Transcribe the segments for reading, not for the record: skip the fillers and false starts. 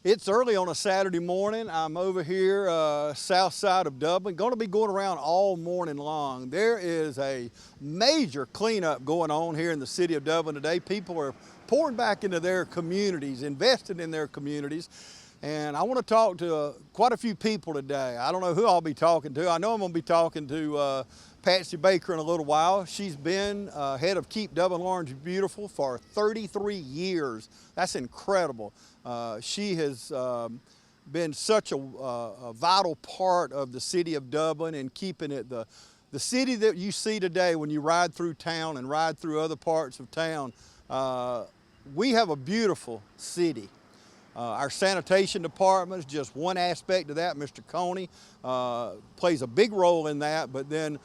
It's early on a Saturday morning. I'm over here south side of Dublin. Going to be going around all morning long. There is a major cleanup going on here in the city of Dublin today. People are pouring back into their communities, investing in their communities. And I want to talk to quite a few people today. I don't know who I'll be talking to. I know I'm going to be talking to Patsy Baker in a little while. She's been head of Keep Dublin Orange Beautiful for 33 years. That's incredible. She has been such a vital part of the city of Dublin and keeping it the city that you see today when you ride through town and ride through other parts of town. We have a beautiful city. Our sanitation department is just one aspect of that. Mr. Coney plays a big role in that, but then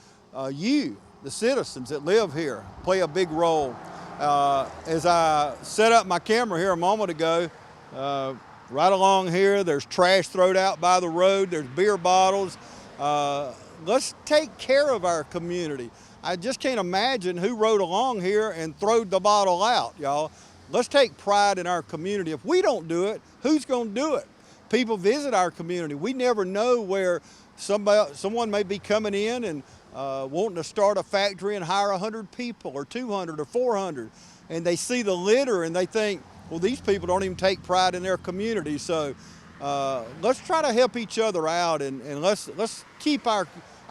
you, the citizens that live here, play a big role. As I set up my camera here a moment ago, right along here, there's trash thrown out by the road, there's beer bottles. Let's take care of our community. I just can't imagine who rode along here and throwed the bottle out, y'all. Let's take pride in our community. If we don't do it, who's going to do it? People visit our community. We never know where someone may be coming in and wanting to start a factory and hire 100 people or 200 or 400. And they see the litter and they think, well, these people don't even take pride in their community. So let's try to help each other out and let's keep our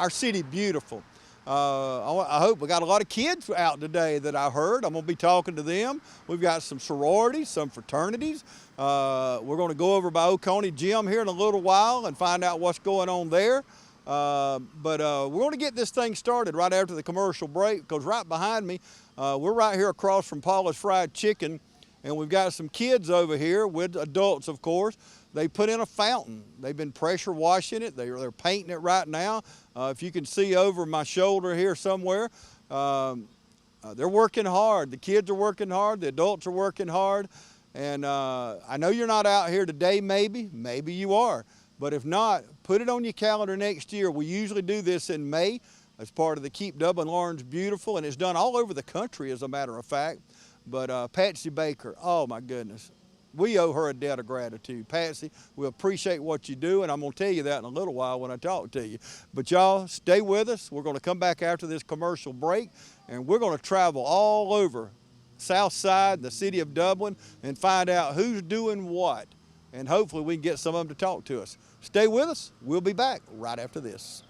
city beautiful. I hope we got a lot of kids out today that I heard. I'm going to be talking to them. We've got some sororities, some fraternities. We're going to go over by Oconee Gym here in a little while and find out what's going on there. But we're going to get this thing started right after the commercial break, because right behind me, we're right here across from Paula's Fried Chicken, and we've got some kids over here with adults, of course. They put in a fountain. They've been pressure washing it. They're painting it right now. If you can see over my shoulder here somewhere, they're working hard. The kids are working hard. The adults are working hard. And I know you're not out here today, maybe you are. But if not, put it on your calendar next year. We usually do this in May as part of the Keep Dublin Orange Beautiful, and it's done all over the country, as a matter of fact. But Patsy Baker, oh my goodness. We owe her a debt of gratitude. Patsy, we appreciate what you do, and I'm going to tell you that in a little while when I talk to you. But y'all, stay with us. We're going to come back after this commercial break, and we're going to travel all over South Side, the city of Dublin, and find out who's doing what. And hopefully we can get some of them to talk to us. Stay with us. We'll be back right after this.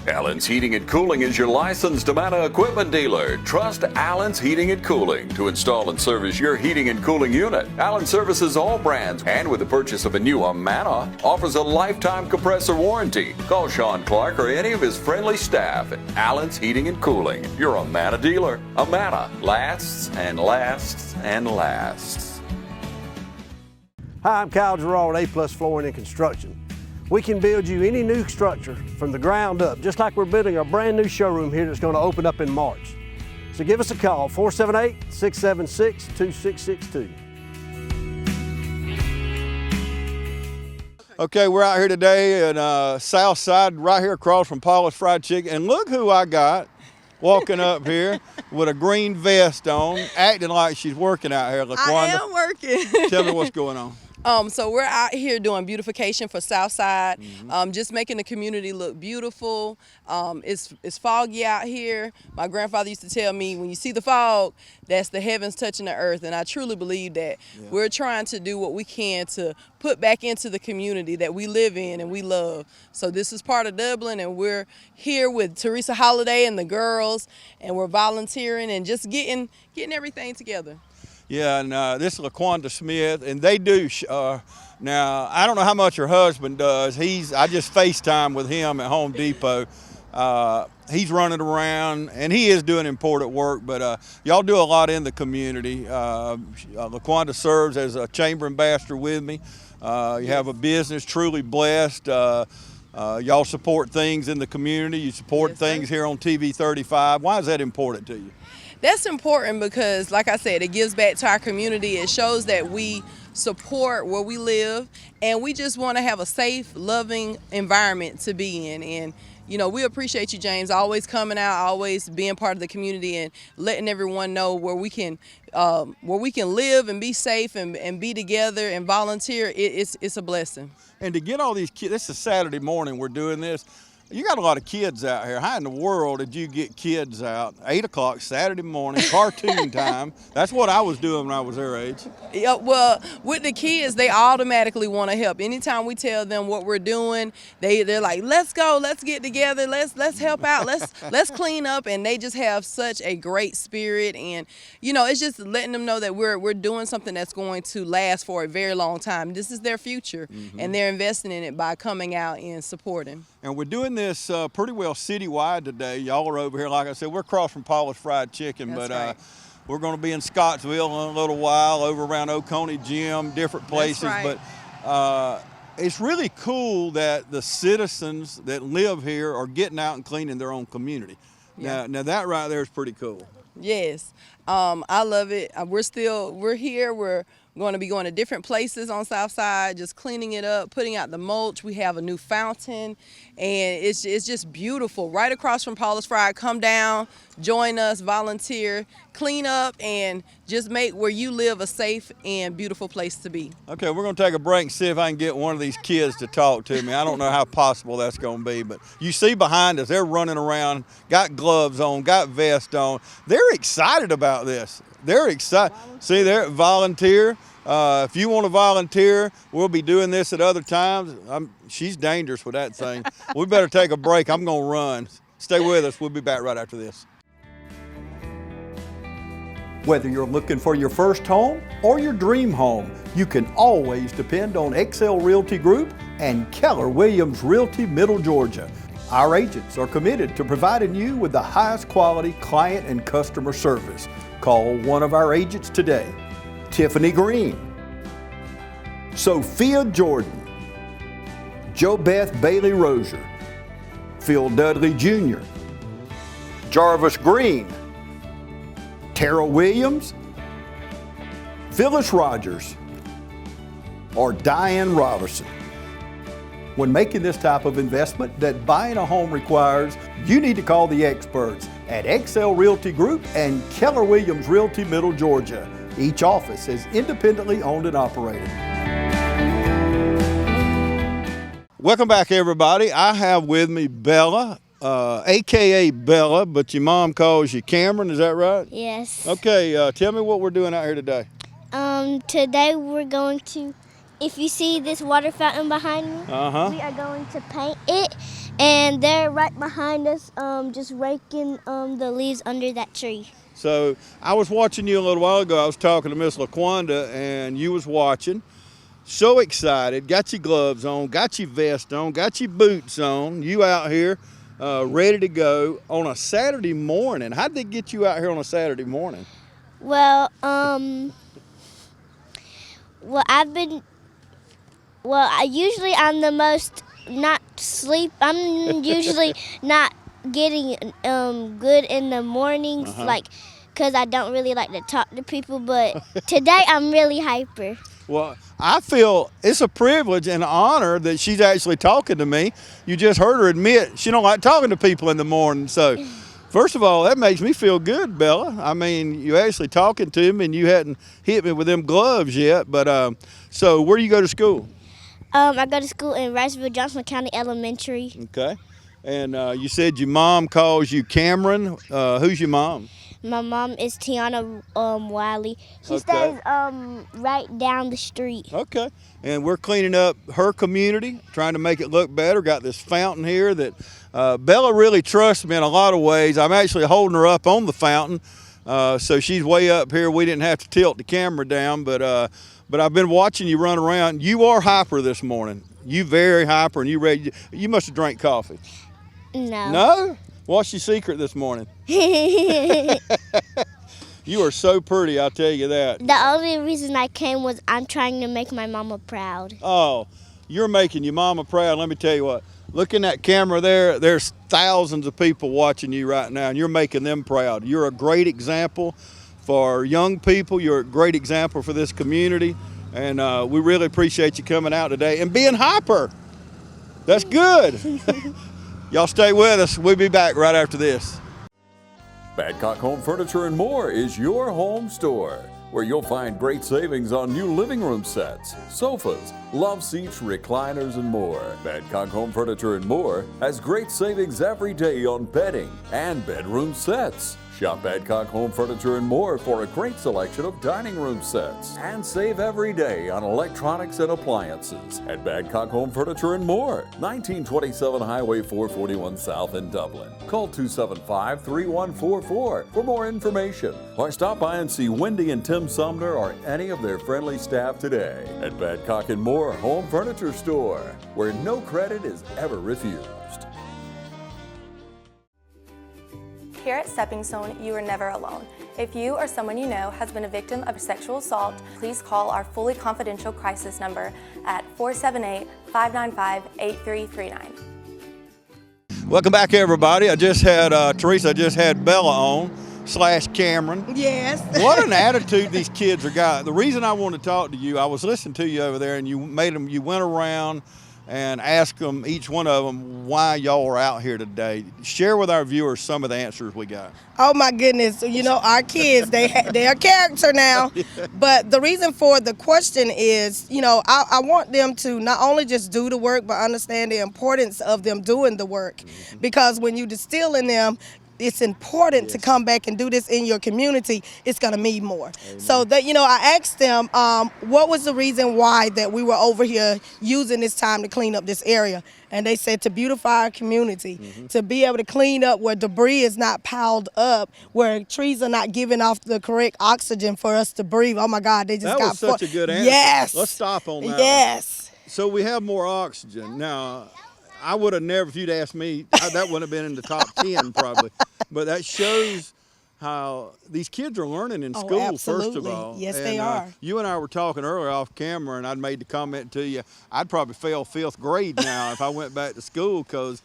Allen's Heating and Cooling is your licensed Amana equipment dealer. Trust Allen's Heating and Cooling to install and service your heating and cooling unit. Allen services all brands, and with the purchase of a new Amana, offers a lifetime compressor warranty. Call Sean Clark or any of his friendly staff at Allen's Heating and Cooling, your Amana dealer. Amana lasts and lasts and lasts. Hi, I'm Kyle Gerard, A+ Flooring and Construction. We can build you any new structure from the ground up, just like we're building a brand new showroom here that's going to open up in March. So give us a call, 478-676-2662. Okay, we're out here today in South Side, right here across from Paula's Fried Chicken. And look who I got walking up here with a green vest on, acting like she's working out here. LaQuanda, I am working. Tell me what's going on. So we're out here doing beautification for Southside, just making the community look beautiful. It's foggy out here. My grandfather used to tell me, when you see the fog, that's the heavens touching the earth, and I truly believe that. Yeah. We're trying to do what we can to put back into the community that we live in and we love. So this is part of Dublin, and we're here with Teresa Holiday and the girls, and we're volunteering and just getting everything together. Yeah, and this is LaQuanda Smith, and they do. Now, I don't know how much her husband does. I just FaceTime with him at Home Depot. He's running around, and he is doing important work, but y'all do a lot in the community. LaQuanda serves as a chamber ambassador with me. You have a business, Truly Blessed. Y'all support things in the community. You support things here on TV 35. Why is that important to you? That's important because, like I said, it gives back to our community. It shows that we support where we live, and we just want to have a safe, loving environment to be in. And you know, we appreciate you, James, always coming out, always being part of the community and letting everyone know where we can live and be safe and be together and volunteer. It's a blessing. And to get all these kids, this is Saturday morning we're doing this. You got a lot of kids out here. How in the world did you get kids out? 8 o'clock Saturday morning, cartoon time. That's what I was doing when I was their age. Yeah, well, with the kids, they automatically want to help. Anytime we tell them what we're doing, they're like, let's go, let's get together, let's help out, let's clean up, and they just have such a great spirit. And you know, it's just letting them know that we're doing something that's going to last for a very long time. This is their future, and they're investing in it by coming out and supporting. And we're doing this pretty well citywide today. Y'all are over here, like I said, we're across from Paula's Fried Chicken, That's but right. we're going to be in Scottsville in a little while, over around Oconee Gym, different places. That's right. But it's really cool that the citizens that live here are getting out and cleaning their own community. Yeah. Now that right there is pretty cool. Yes, I love it. We're here. We're going to be going to different places on Southside, just cleaning it up, putting out the mulch. We have a new fountain, and it's just beautiful. Right across from Paula's Fried. Come down, join us, volunteer, clean up, and just make where you live a safe and beautiful place to be. Okay, we're going to take a break and see if I can get one of these kids to talk to me. I don't know how possible that's going to be, but you see behind us, they're running around, got gloves on, got vests on. They're excited about this. They're excited. See, they're volunteer. If you want to volunteer, we'll be doing this at other times. She's dangerous with that thing. We better take a break. I'm going to run. Stay with us. We'll be back right after this. Whether you're looking for your first home or your dream home, you can always depend on XL Realty Group and Keller Williams Realty Middle Georgia. Our agents are committed to providing you with the highest quality client and customer service. Call one of our agents today. Tiffany Green, Sophia Jordan, Jo Beth Bailey Rozier, Phil Dudley Jr., Jarvis Green, Tara Williams, Phyllis Rogers, or Diane Robertson. When making this type of investment that buying a home requires, you need to call the experts at XL Realty Group and Keller Williams Realty Middle Georgia. Each office is independently owned and operated. Welcome back, everybody. I have with me Bella, AKA Bella, but your mom calls you Cameron, is that right? Yes. Okay, tell me what we're doing out here today. Today we're going to, if you see this water fountain behind me, Uh-huh. we are going to paint it, and they're right behind us, just raking the leaves under that tree. So I was watching you a little while ago. I was talking to Miss LaQuanda, and you was watching. So excited, got your gloves on, got your vest on, got your boots on. You out here ready to go on a Saturday morning. How'd they get you out here on a Saturday morning? Well, usually I'm the most not sleep. I'm usually not getting good in the mornings, because I don't really like to talk to people, but today I'm really hyper. Well, I feel it's a privilege and an honor that she's actually talking to me. You just heard her admit she don't like talking to people in the morning. So, first of all, that makes me feel good, Bella. I mean, you actually talking to me, and you hadn't hit me with them gloves yet. But so, where do you go to school? I go to school in Riceville, Johnson County Elementary. Okay. And you said your mom calls you Cameron. Who's your mom? My mom is Tiana Wiley. She Okay. stays right down the street. Okay. And we're cleaning up her community, trying to make it look better. Got this fountain here that Bella really trusts me in a lot of ways. I'm actually holding her up on the fountain, so she's way up here. We didn't have to tilt the camera down, but I've been watching you run around. You are hyper this morning. You very hyper, and you ready. You must have drank coffee. No. No? What's your secret this morning? You are so pretty, I'll tell you that. The only reason I came was I'm trying to make my mama proud. Oh, you're making your mama proud. Let me tell you what. Look in that camera there. There's thousands of people watching you right now, and you're making them proud. You're a great example for young people. You're a great example for this community, and we really appreciate you coming out today and being hyper. That's good. Y'all stay with us. We'll be back right after this. Badcock Home Furniture and More is your home store, where you'll find great savings on new living room sets, sofas, love seats, recliners, and more. Badcock Home Furniture and More has great savings every day on bedding and bedroom sets. Shop Badcock Home Furniture and More for a great selection of dining room sets, and save every day on electronics and appliances at Badcock Home Furniture and More, 1927 Highway 441 South in Dublin. Call 275-3144 for more information, or stop by and see Wendy and Tim Sumner or any of their friendly staff today at Badcock and More Home Furniture Store, where no credit is ever refused. Here at Stepping Stone, you are never alone. If you or someone you know has been a victim of sexual assault, please call our fully confidential crisis number at 478-595-8339. Welcome back, everybody. I just had Teresa. I just had Bella on / Cameron. Yes. What an attitude these kids are got. The reason I want to talk to you, I was listening to you over there, and you went around and ask them, each one of them, why y'all are out here today. Share with our viewers some of the answers we got. Oh my goodness, you know, our kids, they're a character now. But the reason for the question is, you know, I want them to not only just do the work, but understand the importance of them doing the work. Because when you distill in them, it's important to come back and do this in your community. It's going to mean more. Amen. So that, you know, I asked them what was the reason why that we were over here using this time to clean up this area. And they said to beautify our community, to be able to clean up where debris is not piled up, where trees are not giving off the correct oxygen for us to breathe. Oh my God, they just got that was such a good answer. Yes. Let's stop on that. Yes. One. So we have more oxygen. Now, I would have never, if you'd asked me, that wouldn't have been in the top 10 probably. But that shows how these kids are learning in school, absolutely. First of all. Yes, they are. You and I were talking earlier off camera, and I'd made the comment to you, I'd probably fail 5th grade now if I went back to school, because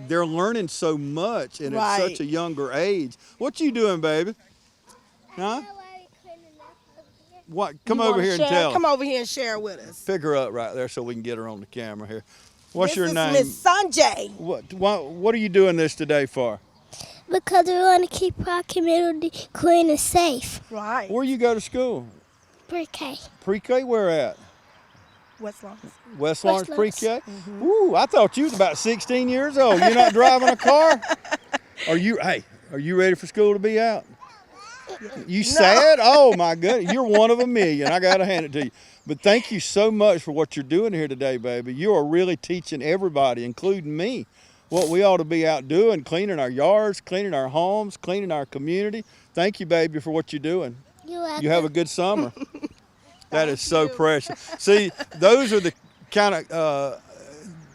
they're learning so much, and at such a younger age. What you doing, baby? Huh? What? Come over here and tell. Come over here and share with us. Pick her up right there so we can get her on the camera here. What's your name? This is Miss Sanjay. What are you doing this today for? Because we want to keep our community clean and safe. Right. Where you go to school? Pre-K. Pre-K, where at? West Lawrence. West Lawrence Pre-K? Ooh, I thought you was about 16 years old. You're not driving a car? Are you ready for school to be out? You sad? Oh my goodness, you're one of a million. I gotta hand it to you. But thank you so much for what you're doing here today, baby. You are really teaching everybody, including me, what we ought to be out doing, cleaning our yards, cleaning our homes, cleaning our community. Thank you, baby, for what you're doing. You're welcome. You have a good summer. That is so precious. See, those are the kind of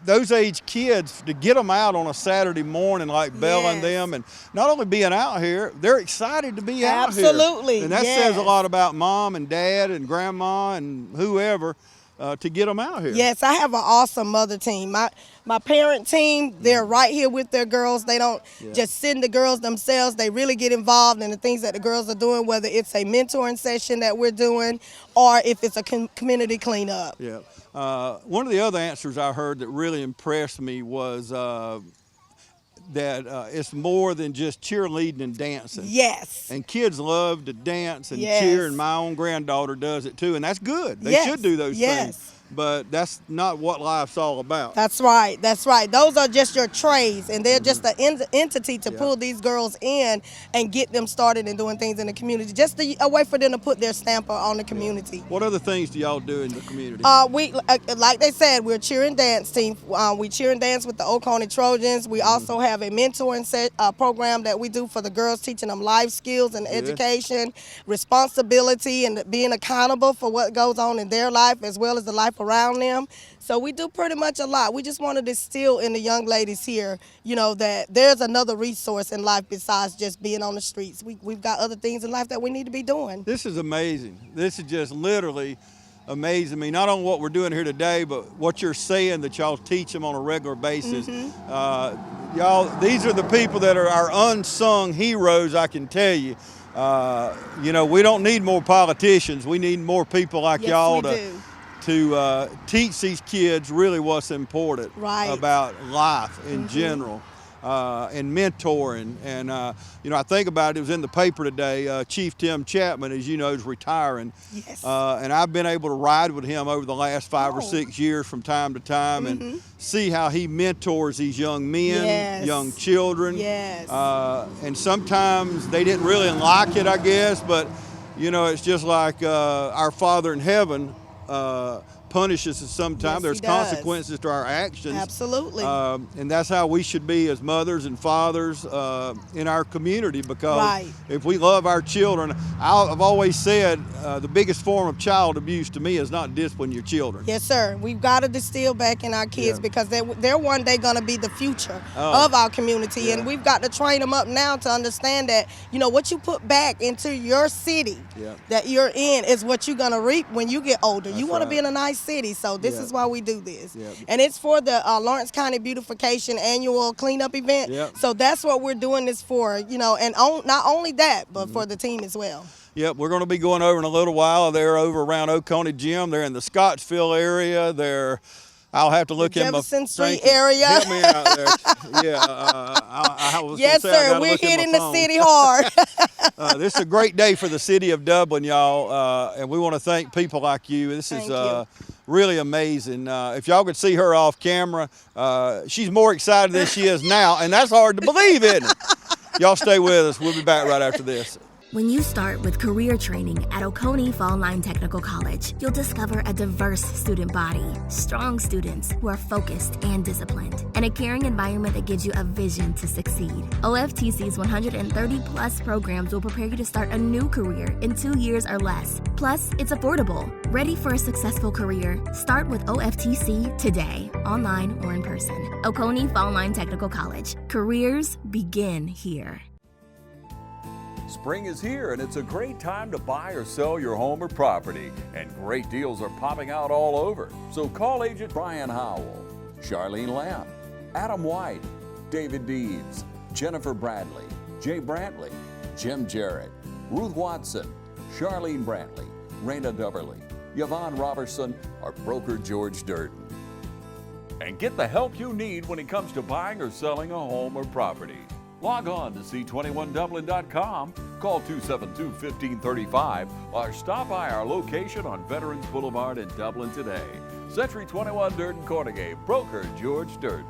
those age kids, to get them out on a Saturday morning like Bella and them, and not only being out here, they're excited to be out here. Absolutely. And that says a lot about mom and dad and grandma and whoever to get them out here. Yes, I have an awesome mother team. My parent team, they're right here with their girls. They don't just send the girls themselves. They really get involved in the things that the girls are doing, whether it's a mentoring session that we're doing or if it's a community cleanup. Yeah. One of the other answers I heard that really impressed me was that it's more than just cheerleading and dancing. Yes. And kids love to dance and cheer, and my own granddaughter does it too, and that's good. They should do those things. But that's not what life's all about. That's right. That's right. Those are just your trades, and they're just the entity to pull these girls in and get them started and doing things in the community. Just a way for them to put their stamp on the community. What other things do y'all do in the community? We, like they said, we're a cheer and dance team. We cheer and dance with the Oconee Trojans. We also have a mentoring program that we do for the girls, teaching them life skills and education, responsibility, and being accountable for what goes on in their life as well as the life around them. So we do pretty much a lot. We just want to distill in the young ladies here, you know, that there's another resource in life besides just being on the streets. We've got other things in life that we need to be doing. This is amazing. This is just literally amazing me, not on what we're doing here today, but what you're saying that y'all teach them on a regular basis. Y'all, these are the people that are our unsung heroes, I can tell you. You know, we don't need more politicians. We need more people like y'all to to teach these kids really what's important about life in general. And mentoring, and you know, I think about it. It was in the paper today. Chief Tim Chapman, as you know, is retiring. Yes. And I've been able to ride with him over the last 5 or 6 years from time to time, and see how he mentors these young men, young children. Yes. And sometimes they didn't really like it, I guess, but you know, it's just like our Father in heaven punishes us sometimes. There's consequences to our actions. Absolutely. And that's how we should be as mothers and fathers in our community, because if we love our children, I've always said the biggest form of child abuse to me is not discipline your children. Yes, sir. We've got to distill back in our kids because they're one day going to be the future of our community, and we've got to train them up now to understand that, you know, what you put back into your city that you're in is what you're going to reap when you get older. You want to be in a nice city, so this is why we do this. And it's for the Lawrence County Beautification Annual Cleanup Event. So that's what we're doing this for, you know, and not only that, but for the team as well. Yep, we're going to be going over in a little while. They're over around Oconee Gym. They're in the Scottsville area. I'll have to look in my Jefferson Street area. Help me out there. I was yes, gonna say, sir. We're hitting the city hard. This is a great day for the city of Dublin, y'all, and we want to thank people like you. This is really amazing. If y'all could see her off camera, she's more excited than she is now, and that's hard to believe, isn't it? Y'all stay with us. We'll be back right after this. When you start with career training at Oconee Fall Line Technical College, you'll discover a diverse student body, strong students who are focused and disciplined, and a caring environment that gives you a vision to succeed. OFTC's 130-plus programs will prepare you to start a new career in 2 years or less. Plus, it's affordable. Ready for a successful career? Start with OFTC today, online or in person. Oconee Fall Line Technical College. Careers begin here. Spring is here, and it's a great time to buy or sell your home or property, and great deals are popping out all over. So call agent Brian Howell, Charlene Lamb, Adam White, David Deeds, Jennifer Bradley, Jay Brantley, Jim Jarrett, Ruth Watson, Charlene Brantley, Raina Duberly, Yvonne Robertson, or broker George Durden. And get the help you need when it comes to buying or selling a home or property. Log on to c21dublin.com, call 272-1535, or stop by our location on Veterans Boulevard in Dublin today. Century 21 Durden Cornegay, broker George Durden.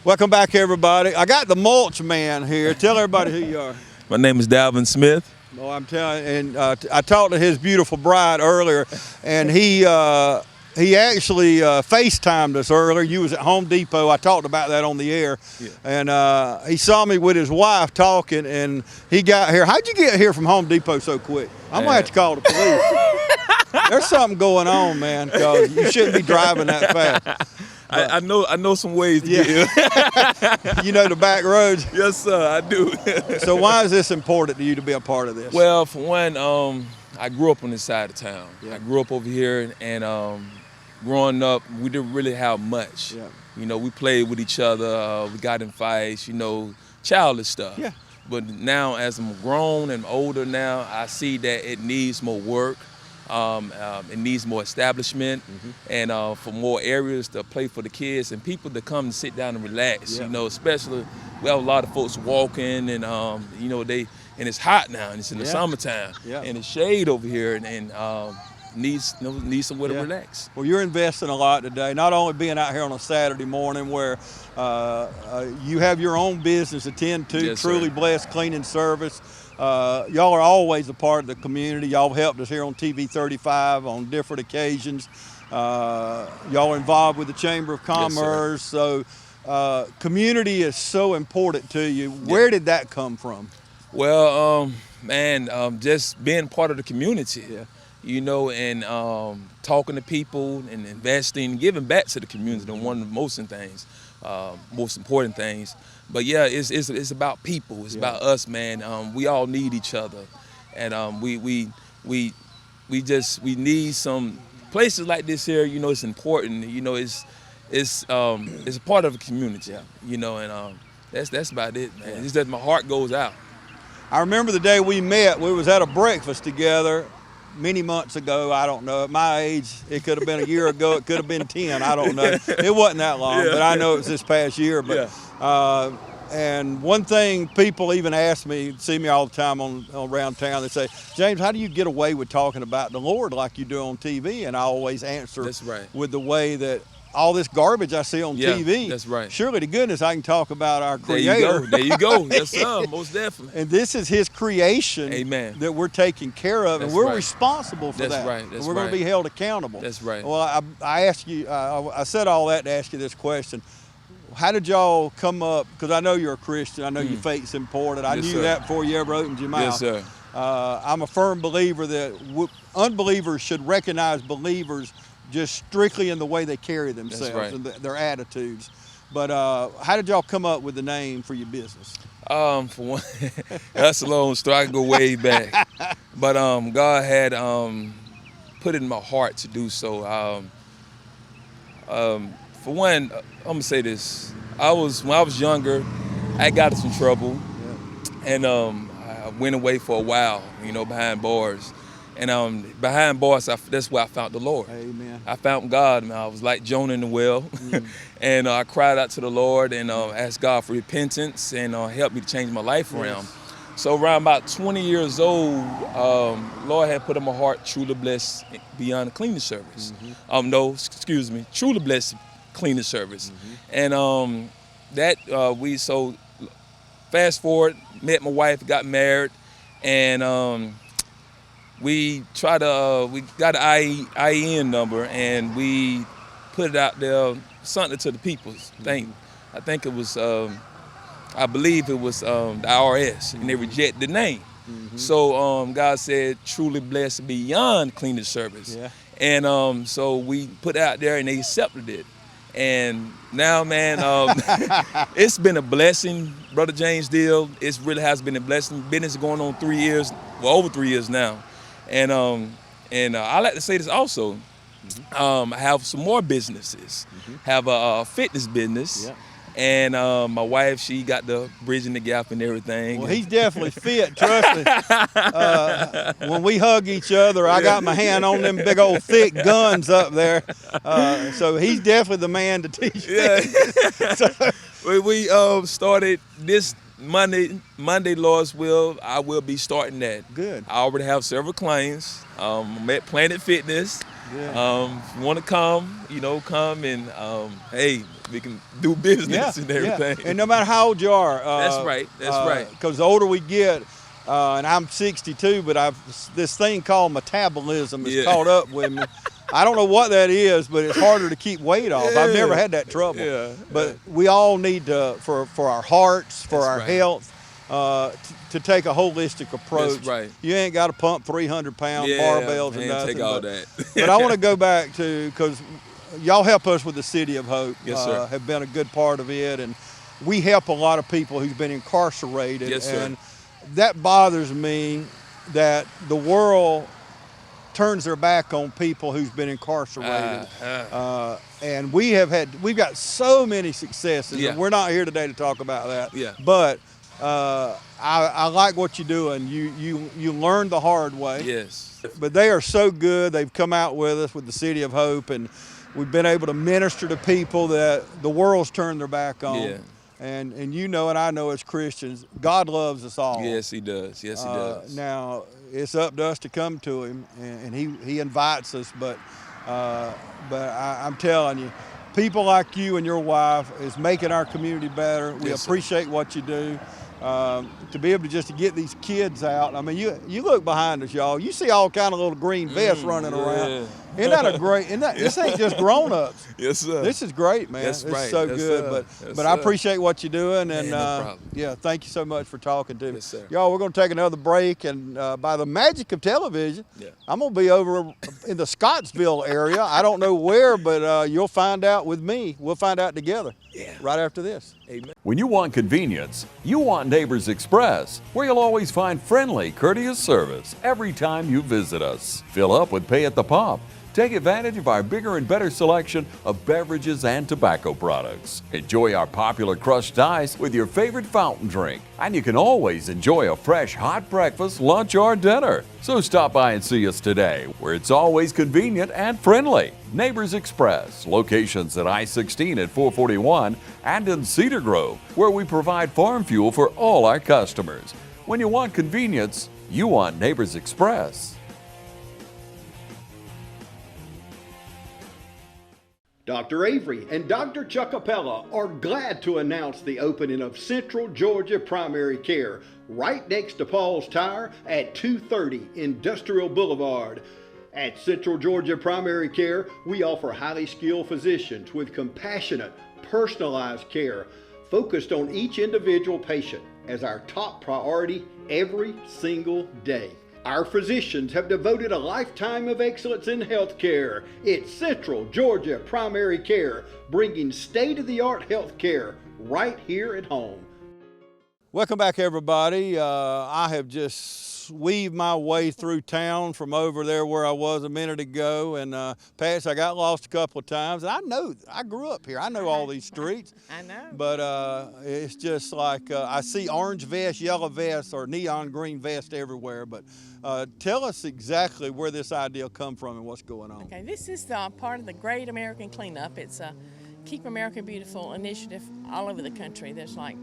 Welcome back, everybody. I got the mulch man here. Tell everybody who you are. My name is Dalvin Smith. Oh, I'm telling you, and I talked to his beautiful bride earlier, and he actually FaceTimed us earlier. You was at Home Depot. I talked about that on the air. And he saw me with his wife talking, and he got here. How'd you get here from Home Depot so quick? I'm going to have to call the police. There's something going on, man, because you shouldn't be driving that fast. I know some ways to get here. You know the back roads? Yes, sir, I do. So why is this important to you to be a part of this? Well, for one, I grew up on this side of town. I grew up over here, and growing up, we didn't really have much. You know, we played with each other, we got in fights, you know, childish stuff. But now, as I'm grown and older now, I see that it needs more work. It needs more establishment, and for more areas to play for the kids and people to come and sit down and relax. You know, especially we have a lot of folks walking, and you know, and it's hot now, and it's in the summertime, and it's shade over here, and needs somewhere to relax. Well, you're investing a lot today, not only being out here on a Saturday morning where you have your own business to tend to, Truly Blessed Cleaning Service. Y'all are always a part of the community. Y'all helped us here on TV 35 on different occasions. Y'all are involved with the Chamber of Commerce. So community is so important to you. Where did that come from? Well, just being part of the community. You know, and talking to people and investing, giving back to the community, one of the most important things. But yeah, it's about people. It's about us, man. We all need each other, and we need some places like this here. You know, it's important. You know, it's a part of the community. You know, and that's about it, man. It's that my heart goes out. I remember the day we met. We was at a breakfast together. many months ago. I don't know. At my age, it could have been a year ago. It could have been 10. I don't know. It wasn't that long, but I know it was this past year. But and one thing people even ask me, see me all the time around town, they say, James, how do you get away with talking about the Lord like you do on TV? And I always answer with the way that all this garbage I see on TV. That's right. Surely to goodness I can talk about our Creator. There you go. Yes, sir. Most definitely. And this is His creation that we're taking care of, and we're responsible for that. That's right. And we're going to be held accountable. That's right. Well, I asked you, I said all that to ask you this question. How did y'all come up, because I know you're a Christian, I know your faith's important. I knew that before you ever opened your mouth. Yes, sir. I'm a firm believer that unbelievers should recognize believers just strictly in the way they carry themselves and their attitudes. But how did y'all come up with the name for your business? For one, that's a long story. I can go way back. But God had put it in my heart to do so. For one, I'm gonna say this. When I was younger, I got in some trouble, and I went away for a while, behind bars. And behind bars, that's where I found the Lord. Amen. I found God, man. I was like Jonah in the well, and I cried out to the Lord and asked God for repentance and helped me to change my life around. So around about 20 years old, Lord had put in my heart, truly blessed beyond cleaning service. Truly blessed cleaning service. And so fast forward, met my wife, got married, and we got an IEN number, and we put it out there, something to the people. I think it was, I believe it was the IRS, and they rejected the name. So God said, truly blessed beyond cleaning service. And so we put it out there, and they accepted it. And now, man, it's been a blessing, Brother James Deal. It really has been a blessing. Business going on 3 years, over 3 years now. And I like to say this also. I have some more businesses. Have a fitness business. And my wife, she got the bridging the gap and everything. Well, he's definitely fit, trust me. When we hug each other, I got my hand on them big old thick guns up there. So he's definitely the man to teach. We started this Monday, Lord's will. I will be starting that. Good. I already have several clients. I'm at Planet Fitness. If you want to come, come and hey, we can do business and everything. And no matter how old you are. That's right. Because the older we get, and I'm 62, but this thing called metabolism is caught up with me. I don't know what that is, but it's harder to keep weight off. I've never had that trouble. But we all need to, for our hearts, for our health, to take a holistic approach. That's right. You ain't got to pump 300-pound barbells and nothing. Take all that. But I want to go back to, because y'all help us with the City of Hope. Yes, sir. Have been a good part of it, and we help a lot of people who've been incarcerated. Yes, sir. And that bothers me that the world turns their back on people who's been incarcerated. And we've got so many successes. And we're not here today to talk about that. But I like what you're doing. You learned the hard way. Yes. But they are so good. They've come out with us with the City of Hope, and we've been able to minister to people that the world's turned their back on. And and I know as Christians, God loves us all. Yes, He does. Yes, He does. Now, it's up to us to come to Him, and He invites us. But I'm telling you, people like you and your wife is making our community better. We appreciate what you do. To be able to get these kids out. I mean, you look behind us, y'all. You see all kind of little green vests running around. Isn't that a great? This ain't just grown-ups. Yes, sir. This is great, man. That's right. It's so good. But I appreciate what you're doing, and no problem. thank you so much for talking to me. Yes, sir. Y'all, we're going to take another break, and by the magic of television, I'm going to be over in the Scottsville area. I don't know where, but you'll find out with me. We'll find out together. Right after this. Amen. When you want convenience, you want Neighbors Express, where you'll always find friendly, courteous service every time you visit us. Fill up with pay at the pump. Take advantage of our bigger and better selection of beverages and tobacco products. Enjoy our popular crushed ice with your favorite fountain drink. And you can always enjoy a fresh hot breakfast, lunch, or dinner. So stop by and see us today, where it's always convenient and friendly. Neighbors Express, locations at I-16 at 441 and in Cedar Grove, where we provide farm fuel for all our customers. When you want convenience, you want Neighbors Express. Dr. Avery and Dr. Chuckapella are glad to announce the opening of Central Georgia Primary Care right next to Paul's Tire at 230 Industrial Boulevard. At Central Georgia Primary Care, we offer highly skilled physicians with compassionate, personalized care focused on each individual patient as our top priority every single day. Our physicians have devoted a lifetime of excellence in healthcare. It's Central Georgia Primary Care, bringing state-of-the-art healthcare right here at home. Welcome back, everybody. I have just weaved my way through town from over there where I was a minute ago, and Patsy, I got lost a couple of times. And I grew up here. I know all these streets. I know. But it's just like I see orange vests, yellow vests, or neon green vests everywhere. But tell us exactly where this idea come from and what's going on. Okay, this is part of the Great American Cleanup. It's a Keep America Beautiful initiative all over the country. There's like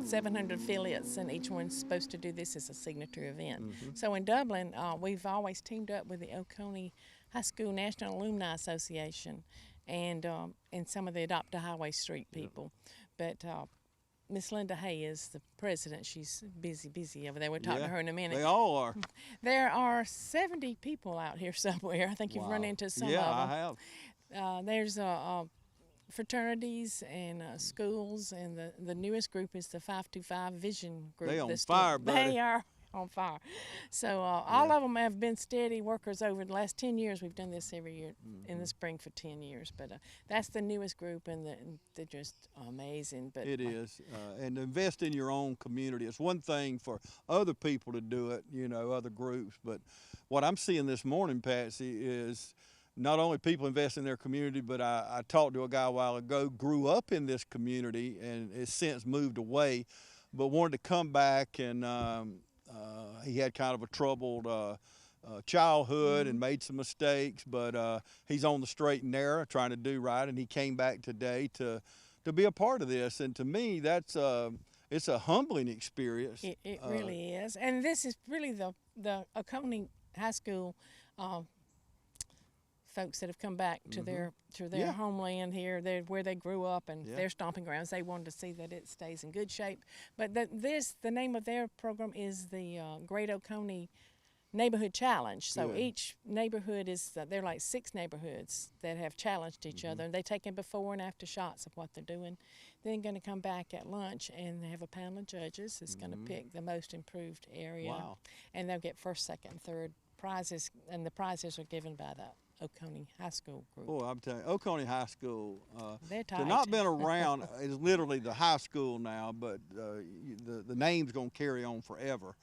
700 affiliates, and each one's supposed to do this as a signature event. So in Dublin, we've always teamed up with the Oconee High School National Alumni Association and some of the Adopt a Highway Street people. But Miss Linda Hay is the president. She's busy over there. We'll talk to her in a minute. They all are. There are 70 people out here somewhere. I think you've run into some of them. Yeah, I have. There's fraternities and schools, and the newest group is the 525 Vision Group. They on fire, buddy. They are on fire. So all of them have been steady workers over the last 10 years. We've done this every year in the spring for 10 years. But that's the newest group, and they're just amazing. But it is. And invest in your own community. It's one thing for other people to do it, you know, other groups. But what I'm seeing this morning, Patsy, is not only people invest in their community, but I talked to a guy a while ago, grew up in this community and has since moved away, but wanted to come back, and he had kind of a troubled childhood and made some mistakes, but he's on the straight and narrow trying to do right, and he came back today to be a part of this. And to me, that's it's a humbling experience. It really is. And this is really the Oconee High School folks that have come back to their homeland here, where they grew up, and their stomping grounds. They wanted to see that it stays in good shape. But the name of their program is the Great Oconee Neighborhood Challenge. So each neighborhood they're like 6 neighborhoods that have challenged each other, and they take in before and after shots of what they're doing. Then going to come back at lunch, and they have a panel of judges that's going to pick the most improved area. Wow. And they'll get first, second, and third prizes, and the prizes are given by the Oconee High School group. Boy, I'm telling you, Oconee High School, they're tight. to not been around is literally the high school now, but the name's going to carry on forever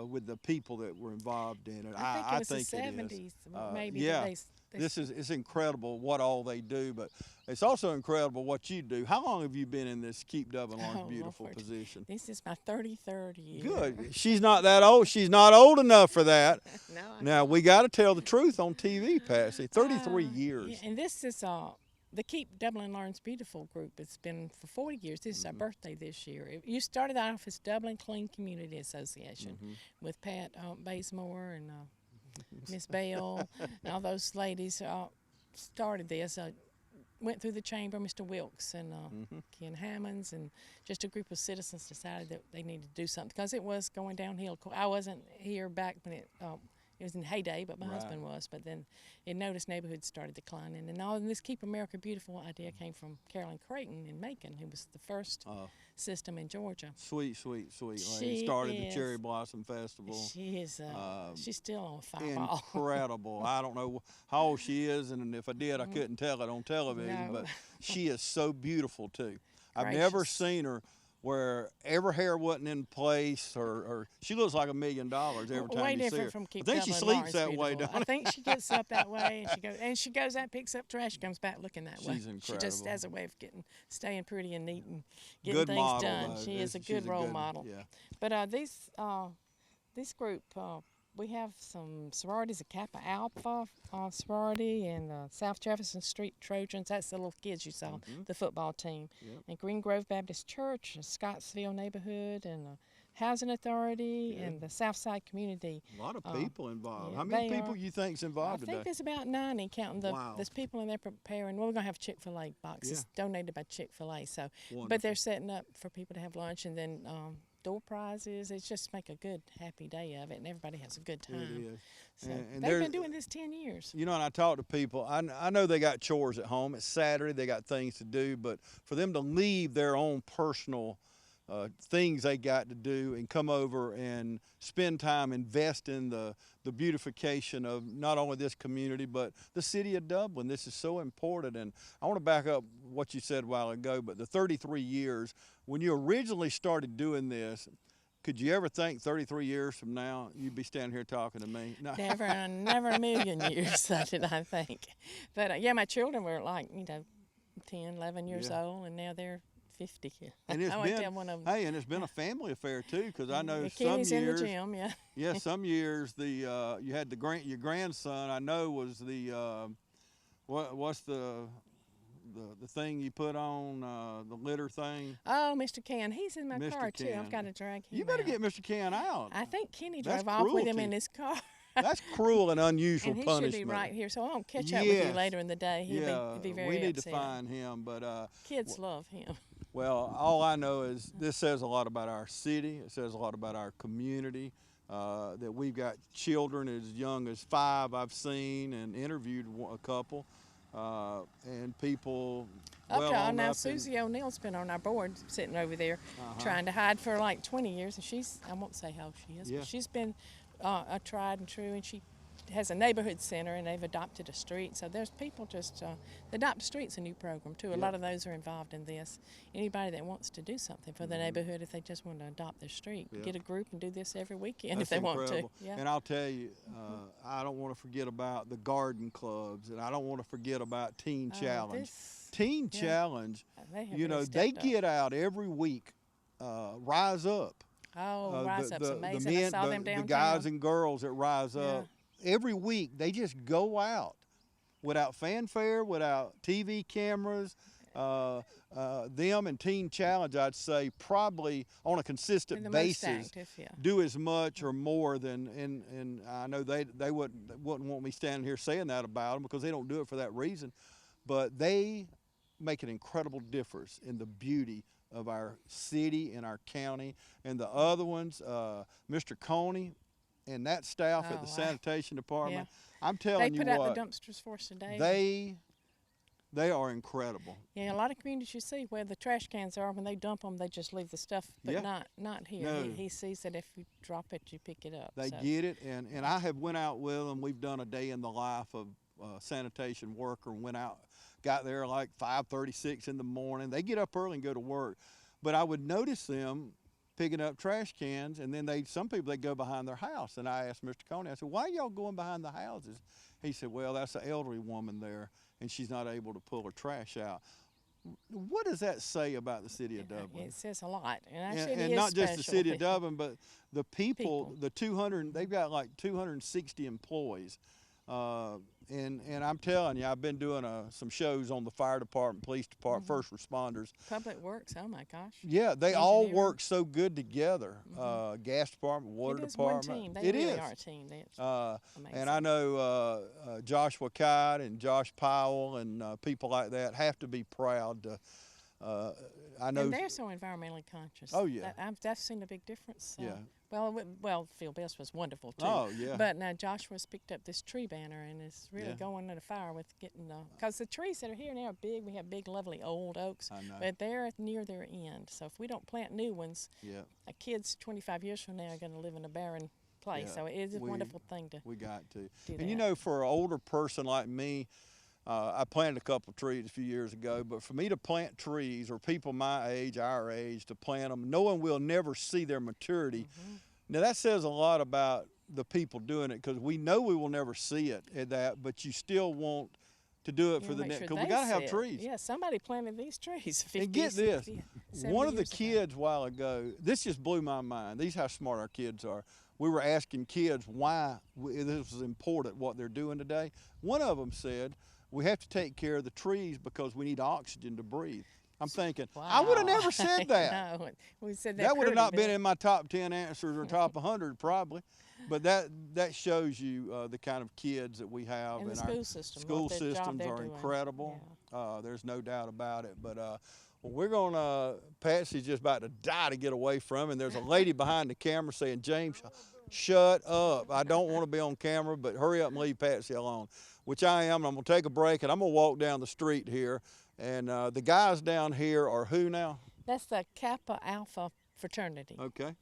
with the people that were involved in it. I think it was the 70s, maybe. Yeah, it's incredible what all they do, but it's also incredible what you do. How long have you been in this Keep Dublin Lawrence Beautiful Lord. position? This is my 33rd year. Good. She's not that old. She's not old enough for that. No, now, we got to tell the truth on TV, Patsy. 33 years. Yeah, and this is the Keep Dublin Lawrence Beautiful group. It's been for 40 years. This is our birthday this year. You started off as Dublin Clean Community Association with Pat Bazemore and Miss Bell and all those ladies started this. Went through the chamber, Mr. Wilkes and Ken Hammonds, and just a group of citizens decided that they needed to do something because it was going downhill. I wasn't here back when it was in heyday, but my husband was. But then it noticed neighborhoods started declining, and all this Keep America Beautiful idea came from Carolyn Creighton in Macon, who was the first system in Georgia. Sweet lady. She started the Cherry Blossom Festival. She is. She's still on fireball. Incredible. I don't know how old she is, and if I did, I couldn't tell it on television. No. But she is so beautiful too. I've never seen her where every hair wasn't in place, or she looks like $1 million every time Way you see different her. from Keep I think she Dublin sleeps Lawrence that way, beautiful. don't I it? think she gets up that way, and she goes out, picks up trash, comes back looking that way. She's She just incredible. has a way of staying pretty and neat and getting Good things model, done. though. She is a She's good role good- model. yeah. But this group, we have some sororities, a Kappa Alpha sorority, and South Jefferson Street Trojans. That's the little kids you saw, the football team. Yep. And Green Grove Baptist Church, Scottsville neighborhood, and Housing Authority, and the Southside Community. A lot of people involved. yeah, How many they people are. you think's I involved think today? there's about 90, counting Wow. there's people in there preparing. Well, we're gonna have Chick-fil-A boxes donated by Chick-fil-A. So, Wonderful. but they're setting up for people to have lunch, and then door prizes. It's just make a good, happy day of it, and everybody has a good time. It is. So And they've there- been doing this 10 years. You know, and I talk to people, I know they got chores at home. It's Saturday, they got things to do, but for them to leave their own personal things they got to do and come over and spend time, invest in the beautification of not only this community, but the city of Dublin. This is so important. And I want to back up what you said a while ago, but the 33 years, when you originally started doing this, could you ever think 33 years from now you'd be standing here talking to me? No. Never a million years, did I think. But yeah, my children were like, 10, 11 years old, and now they're 50. And it's I been, tell one of them. hey, and it's been a family affair too, because I know some Kenny's in the years, gym, yeah. yeah, some years you had your grandson. I know was the what's the thing you put on the litter thing. Oh, Mr. Can, he's in my Mr. car too. Can. I've got to drag him. You better out. get Mr. Can out. I think Kenny That's drove off with him cruelty. in his car. That's cruel and unusual And he punishment. should be right here, so I'll catch up with you Yes. later in the day. He'll be very we need upset. to find him, but Kids love him. well, all I know is this says a lot about our city. It says a lot about our community. That we've got children as young as 5 I've seen and interviewed a couple, and people well Okay, on now up in- Susie O'Neill's been on our board, sitting over there, trying to hide for like 20 years, and I won't say how old she is, Yeah. but she's been a tried and true, and she has a neighborhood center, and they've adopted a street. So there's people just, the Adopt a Street's a new program too. A lot of those are involved in this. Anybody that wants to do something for the neighborhood, if they just want to adopt their street, get a group and do this every weekend if That's they incredible. want to. Yeah. And I'll tell you, I don't want to forget about the garden clubs, and I don't want to forget about Teen Challenge. Teen Challenge, They have you know, really they stepped up. get out every week, Rise Up. Oh, Rise Up's amazing. The men, I saw them downtown. the guys and girls that Rise Up, every week they just go out without fanfare, without TV cameras. Them and Teen Challenge, I'd say, probably on a consistent They're the most basis, active, yeah. do as much or more than. And I know they wouldn't want me standing here saying that about them, because they don't do it for that reason, but they make an incredible difference in the beauty of our city and our county. And the other ones, Mr. Coney and that staff at the sanitation department, I'm telling you They what, put out the dumpsters for us today. they are incredible. Yeah, a lot of communities you see where the trash cans are, when they dump them, they just leave the stuff, but not here. No. He sees that if you drop it, you pick it up. They so. get it, and I have went out with them. We've done a day in the life of sanitation worker, and went out, got there like 5:36 in the morning. They get up early and go to work, but I would notice them picking up trash cans, and then some people, they go behind their house. And I asked Mr. Coney, I said, why are y'all going behind the houses? He said, well, that's an elderly woman there, and she's not able to pull her trash out. What does that say about the city of Dublin? It says a lot, and our And, city and is not just the special. city of Dublin, but the people. The 200, they've got like 260 employees. And I'm telling you, I've been doing some shows on the fire department, police department, first responders. Public Works, oh my gosh. Yeah, they all work so good together. Gas department, water It is department. one team. They It really is. are a team. It's amazing. And I know Joshua Kite and Josh Powell and people like that have to be proud to. I know. And they're so environmentally conscious. Oh, yeah. I've seen a big difference. Yeah. Well, Phil Best was wonderful too. Oh, yeah. But now Joshua's picked up this tree banner and is really going at a fire with getting because the trees that are here now are big. We have big, lovely old oaks, I know. but they're near their end. So if we don't plant new ones, kids 25 years from now are going to live in a barren place. Yeah. So it is a wonderful thing to. We got to. do And you that. know, for an older person like me, I planted a couple of trees a few years ago, but for me to plant trees, or people my age, our age, to plant them, knowing we'll never see their maturity, now that says a lot about the people doing it, because we know we will never see it at that, but you still want to do it for the next, because we got to have trees. Yeah, somebody planted these trees 50, And get this, 60, one of the 70 years ago. kids a while ago, this just blew my mind. These how smart our kids are. We were asking kids why this was important, what they're doing today. One of them said, we have to take care of the trees because we need oxygen to breathe. I'm thinking, Wow. I would have never said that. No, we said That would have not been in in my top 10 answers or top 100 probably. But that shows you the kind of kids that we have. And the our school system. School what their job systems they're are doing. incredible. Yeah. There's no doubt about it. But well, we're gonna, Patsy's just about to die to get away from, and there's a lady behind the camera saying, James, shut up. I don't want to be on camera, but hurry up and leave Patsy alone, which I am. I'm gonna take a break and I'm gonna walk down the street here. And the guys down here are who now? That's the Kappa Alpha fraternity. Okay.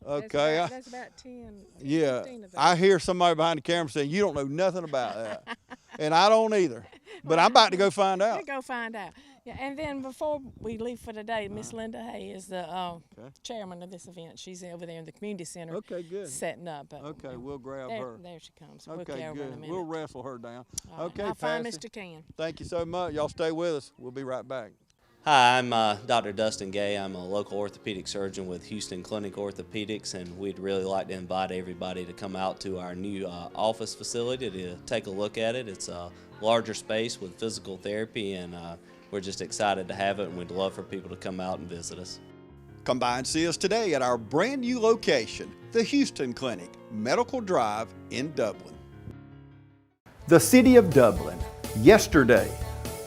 Okay. That's about 10. Yeah, 15 of those. I hear somebody behind the camera saying, you don't know nothing about that. And I don't either. But I'm about to go find out. We'll go find out. Yeah, and then before we leave for today, Miss Linda Hay is the chairman of this event. She's over there in the community center. Okay, good. Setting up. Okay, we'll grab there, her. There she comes. We'll Okay, get her in a good. minute. We'll wrestle her down. All right, Okay, I'll find Patsy. Mr. Can. Thank you so much. Y'all stay with us. We'll be right back. Hi, I'm Dr. Dustin Gay. I'm a local orthopedic surgeon with Houston Clinic Orthopedics, and we'd really like to invite everybody to come out to our new office facility to take a look at it. It's a larger space with physical therapy, and we're just excited to have it, and we'd love for people to come out and visit us. Come by and see us today at our brand new location, the Houston Clinic, Medical Drive in Dublin. The City of Dublin, yesterday,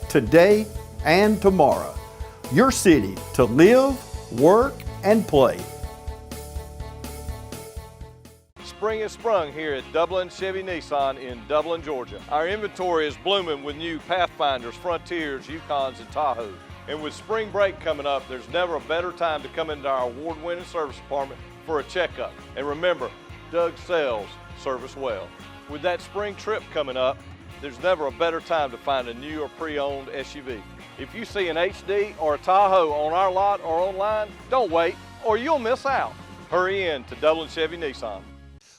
today, and tomorrow. Your city to live, work, and play. Spring has sprung here at Dublin Chevy Nissan in Dublin, Georgia. Our inventory is blooming with new Pathfinders, Frontiers, Yukons, and Tahoes. And with spring break coming up, there's never a better time to come into our award-winning service department for a checkup. And remember, Doug sells service well. With that spring trip coming up, there's never a better time to find a new or pre-owned SUV. If you see an HD or a Tahoe on our lot or online, don't wait or you'll miss out. Hurry in to Dublin Chevy Nissan.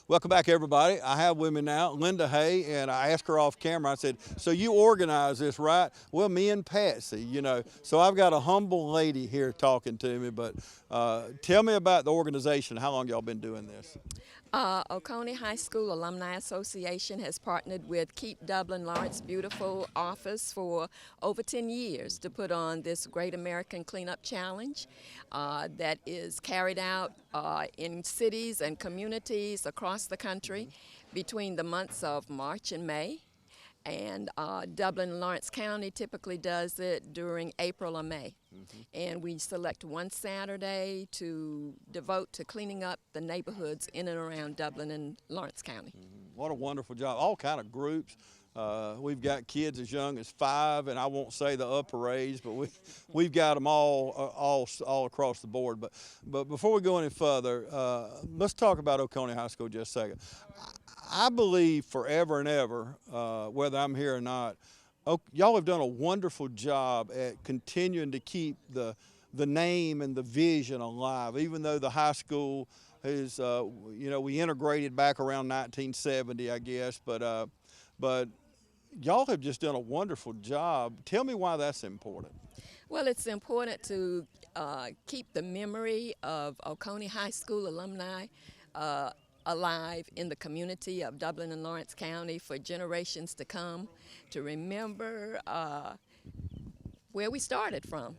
Welcome back, everybody. I have with me now Linda Hay, and I asked her off camera, I said, so you organize this, right? Well, me and Patsy, you know. So I've got a humble lady here talking to me, but tell me about the organization. How long y'all been doing this? Oconee High School Alumni Association has partnered with Keep Dublin Lawrence Beautiful office for over 10 years to put on this Great American Cleanup Challenge that is carried out in cities and communities across the country between the months of March and May. And Dublin and Lawrence County typically does it during April or May. And we select one Saturday to devote to cleaning up the neighborhoods in and around Dublin and Lawrence County. What a wonderful job. All kind of groups. We've got kids as young as 5, and I won't say the upper age, but we've got them all across the board. But before we go any further, let's talk about Oconee High School just a second. I believe forever and ever, whether I'm here or not, y'all have done a wonderful job at continuing to keep the name and the vision alive, even though the high school is, you know, we integrated back around 1970, I guess, but y'all have just done a wonderful job. Tell me why that's important. Well, it's important to keep the memory of Oconee High School alumni alive in the community of Dublin and Lawrence County for generations to come, to remember where we started from.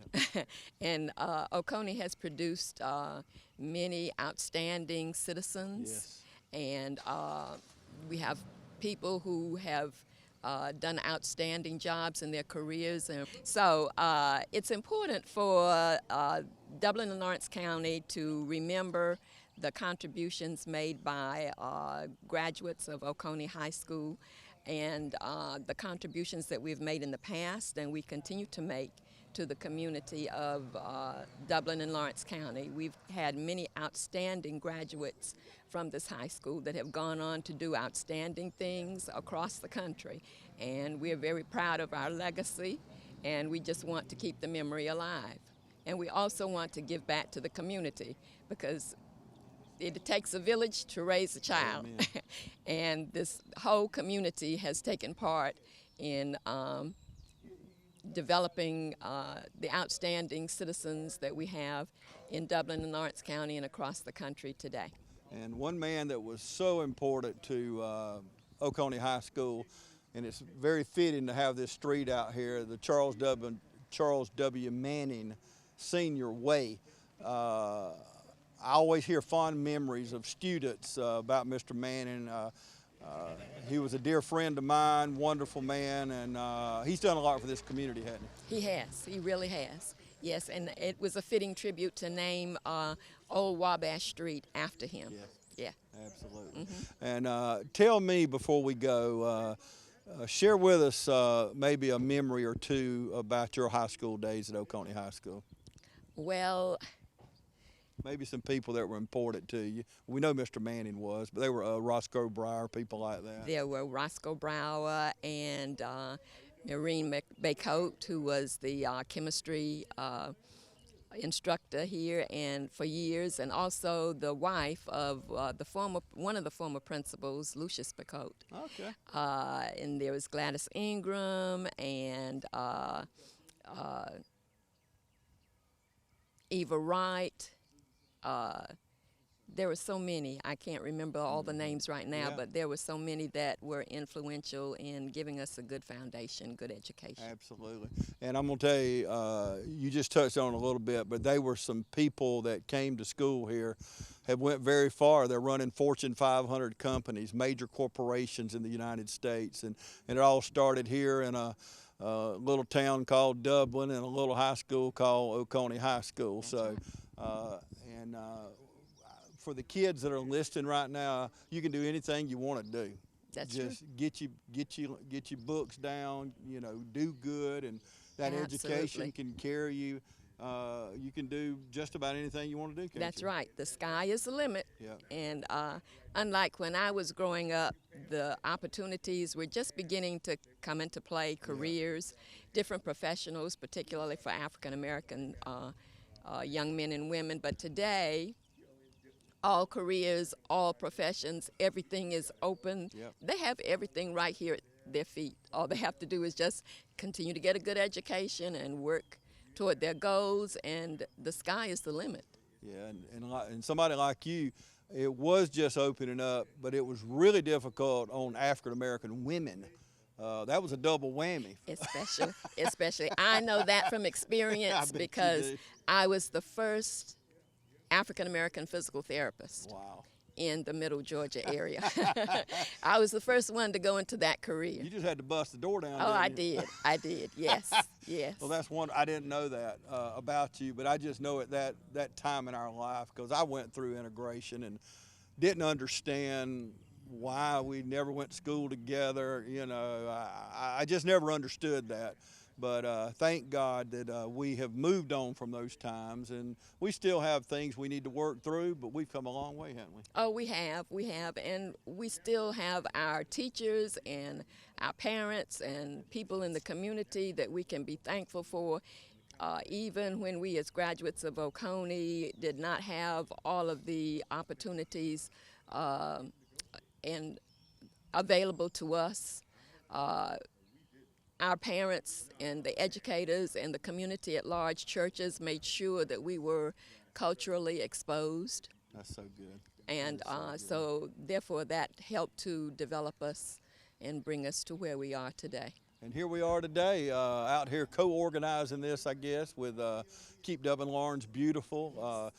And Oconee has produced many outstanding citizens. Yes. And we have people who have done outstanding jobs in their careers. And so it's important for Dublin and Lawrence County to remember the contributions made by graduates of Oconee High School and the contributions that we've made in the past and we continue to make to the community of Dublin and Lawrence County. We've had many outstanding graduates from this high school that have gone on to do outstanding things across the country. And we're very proud of our legacy, and we just want to keep the memory alive. And we also want to give back to the community, because it takes a village to raise a child. And this whole community has taken part in developing the outstanding citizens that we have in Dublin and Lawrence County and across the country today. And one man that was so important to Oconee High School, and it's very fitting to have this street out here, the Charles W. Manning Senior Way. I always hear fond memories of students about Mr. Manning. He was a dear friend of mine, wonderful man, and he's done a lot for this community, hasn't he? He has. He really has. Yes, and it was a fitting tribute to name Old Wabash Street after him. Yeah, absolutely. And tell me before we go, share with us maybe a memory or two about your high school days at Oconee High School. Well, maybe some people that were important to you. We know Mr. Manning was, but they were Roscoe Brower, people like that. There were Roscoe Brower and Maureen Baycote, who was the chemistry instructor here and for years, and also the wife of one of the former principals, Lucius Baycote. Okay. And there was Gladys Ingram and Eva Wright. There were so many. I can't remember all the names right now, but there were so many that were influential in giving us a good foundation, good education. Absolutely. And I'm going to tell you, you just touched on it a little bit, but they were some people that came to school here, have went very far. They're running Fortune 500 companies, major corporations in the United States, and it all started here in a little town called Dublin and a little high school called Oconee High School. So, for the kids that are listening right now, you can do anything you want to do. That's just true. get your books down. You know, do good, and that education can carry you. You can do just about anything you want to do. That's right. The sky is the limit. Yeah. And unlike when I was growing up, the opportunities were just beginning to come into play. Careers, different professionals, particularly for African American young men and women. But today, all careers, all professions, everything is open. Yep. They have everything right here at their feet. All they have to do is just continue to get a good education and work toward their goals, and the sky is the limit. Yeah, and somebody like you, it was just opening up, but it was really difficult on African American women. That was a double whammy. Especially, I know that from experience because I was the first African American physical therapist. Wow. In the Middle Georgia area. I was the first one to go into that career. You just had to bust the door down. Oh, I didn't you? I did. Yes, yes. Well, that's one. I didn't know that about you, but I just know at that time in our life, because I went through integration and didn't understand why we never went to school together. You know, I just never understood that. But thank God that we have moved on from those times, and we still have things we need to work through, but we've come a long way, haven't we? Oh, we have, and we still have our teachers and our parents and people in the community that we can be thankful for. Even when we as graduates of Oconee did not have all of the opportunities and available to us, our parents and the educators and the community at large, churches, made sure that we were culturally exposed. That's so good. And so therefore that helped to develop us and bring us to where we are today. And here we are today, out here co-organizing this, I guess, with Keep Dublin Lawrence Beautiful.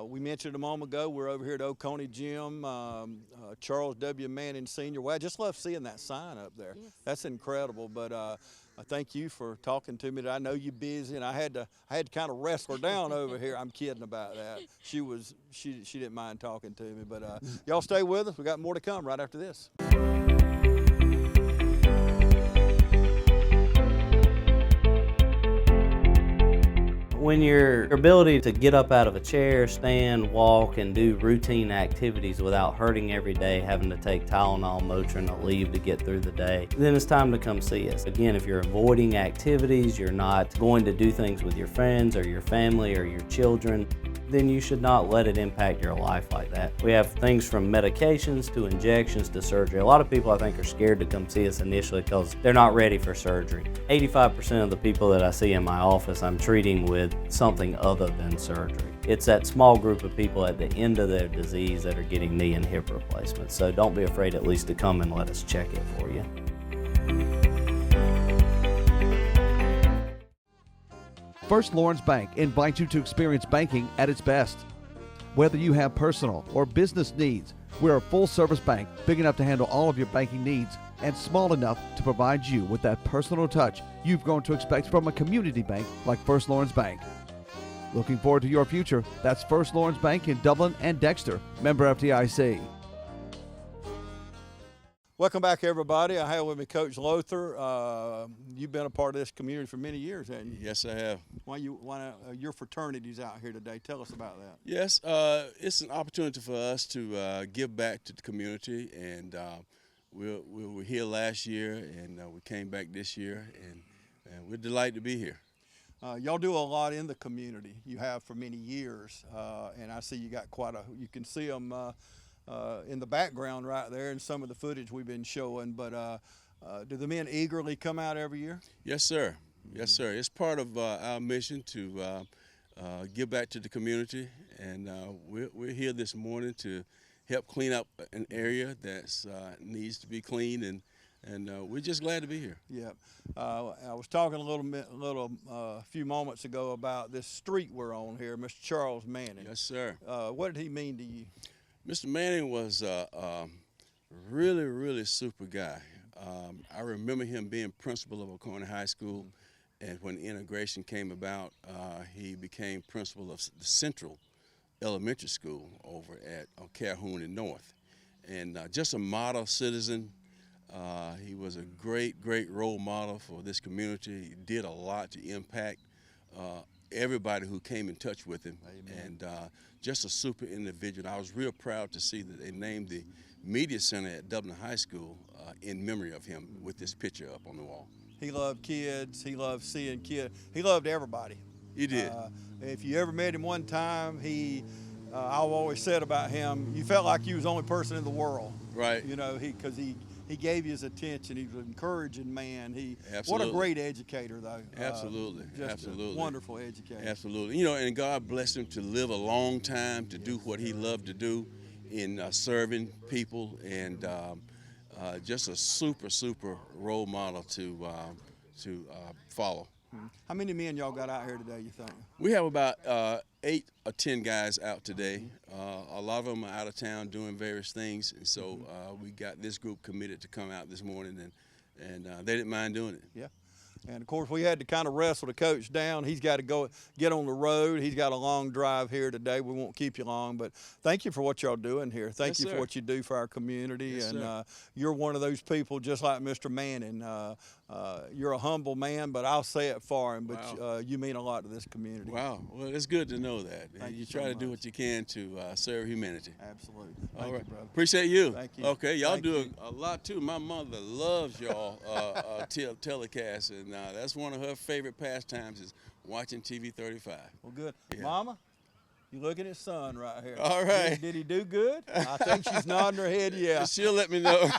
We mentioned a moment ago, we're over here at Oconee Gym, Charles W. Manning Senior. Well, I just love seeing that sign up there. Yes. That's incredible. But I thank you for talking to me. I know you're busy, and I had to kind of wrestle her down over here. I'm kidding about that. She didn't mind talking to me. But y'all stay with us. We got more to come right after this. When your ability to get up out of a chair, stand, walk, and do routine activities without hurting every day, having to take Tylenol, Motrin, or leave to get through the day, then it's time to come see us. Again, if you're avoiding activities, you're not going to do things with your friends or your family or your children, then you should not let it impact your life like that. We have things from medications to injections to surgery. A lot of people, I think, are scared to come see us initially because they're not ready for surgery. 85% of the people that I see in my office, I'm treating with something other than surgery. It's that small group of people at the end of their disease that are getting knee and hip replacements. So don't be afraid at least to come and let us check it for you. First Lawrence Bank invites you to experience banking at its best. Whether you have personal or business needs, we're a full-service bank big enough to handle all of your banking needs and small enough to provide you with that personal touch you've grown to expect from a community bank like First Lawrence Bank. Looking forward to your future. That's First Lawrence Bank in Dublin and Dexter, member FDIC. Welcome back, everybody. I have with me Coach Lothar. You've been a part of this community for many years, haven't you? Yes, I have. Why your fraternity's out here today? Tell us about that. Yes, it's an opportunity for us to give back to the community, and we were here last year, and we came back this year, and we're delighted to be here. Y'all do a lot in the community. You have for many years, and I see you got you can see them in the background right there in some of the footage we've been showing, but do the men eagerly come out every year? Yes, sir. Yes, sir. It's part of our mission to give back to the community, and we're here this morning to help clean up an area that needs to be cleaned, and we're just glad to be here. Yeah. I was talking a few moments ago about this street we're on here, Mr. Charles Manning. Yes, sir. What did he mean to you? Mr. Manning was a really, really super guy. I remember him being principal of Oconee High School, and when integration came about, he became principal of the Central Elementary School over at Calhoun and North. And just a model citizen. He was a great, great role model for this community. He did a lot to impact everybody who came in touch with him. Amen. And just a super individual. I was real proud to see that they named the Media Center at Dublin High School in memory of him with this picture up on the wall. He loved kids. He loved seeing kids. He loved everybody. He did. If you ever met him one time, I've always said about him, you felt like you was the only person in the world. Right. You know, because he gave you his attention. He was an encouraging man. Absolutely. What a great educator, though. Absolutely. Just Absolutely. A wonderful educator. Absolutely. You know, and God blessed him to live a long time, to do what he loved to do in serving people, and just a super, super role model to follow. How many men y'all got out here today, you think? We have about 8 or 10 guys out today. A lot of them are out of town doing various things, and so we got this group committed to come out this morning, and they didn't mind doing it. Yeah. And of course, we had to kind of wrestle the coach down. He's got to go get on the road. He's got a long drive here today. We won't keep you long, but thank you for what y'all doing here. Thank you for what you do for our community. Yes, and you're one of those people just like Mr. Manning. You're a humble man, but I'll say it for him, but wow. You mean a lot to this community. Wow. Well, it's good to know that. Thank you try so to do much. what you can to serve humanity. Absolutely. All Thank right. you, brother. Appreciate you. Thank you. Okay, y'all Thank do you. a lot too. My mother loves y'all telecast, and that's one of her favorite pastimes is watching TV 35. Well, good. Yeah. Mama, you looking at son right here. All right. Did he do good? I think she's nodding her head, yeah. She'll let me know.